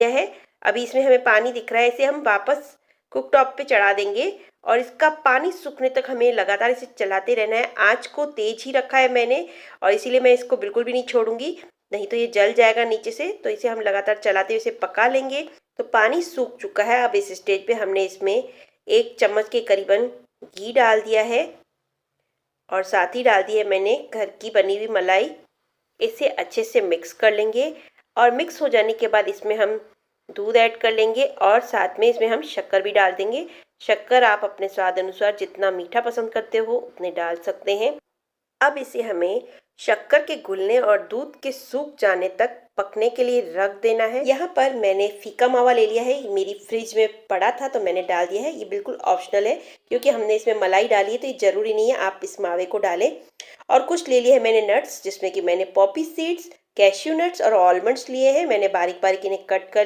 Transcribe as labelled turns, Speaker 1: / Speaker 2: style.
Speaker 1: यह है। अभी इसमें हमें पानी दिख रहा है, इसे हम वापस कुक टॉप पे चढ़ा देंगे और इसका पानी सूखने तक हमें लगातार इसे चलाते रहना है। आँच को तेज ही रखा है मैंने और इसीलिए मैं इसको बिल्कुल भी नहीं छोड़ूंगी, नहीं तो ये जल जाएगा नीचे से। तो इसे हम लगातार चलाते हुए इसे पका लेंगे। तो पानी सूख चुका है। अब इस स्टेज पे हमने इसमें 1 चम्मच के करीबन घी डाल दिया है और साथ ही डाल दी है मैंने घर की बनी हुई मलाई। इसे अच्छे से मिक्स कर लेंगे और मिक्स हो जाने के बाद इसमें हम दूध ऐड कर लेंगे और साथ में इसमें हम शक्कर भी डाल देंगे। शक्कर आप अपने स्वाद अनुसार जितना मीठा पसंद करते हो उतने डाल सकते हैं। अब इसे हमें शक्कर के घुलने और दूध के सूख जाने तक पकने के लिए रख देना है। यहाँ पर मैंने फीका मावा ले लिया है, मेरी फ्रिज में पड़ा था तो मैंने डाल दिया है। ये बिल्कुल ऑप्शनल है क्योंकि हमने इसमें मलाई डाली है तो ये ज़रूरी नहीं है आप इस मावे को डालें। और कुछ ले लिया है मैंने नट्स, जिसमें कि मैंने पॉपी सीड्स, कैश्यू नट्स और आलमंड्स लिए हैं। मैंने बारीक बारीक इन्हें कट कर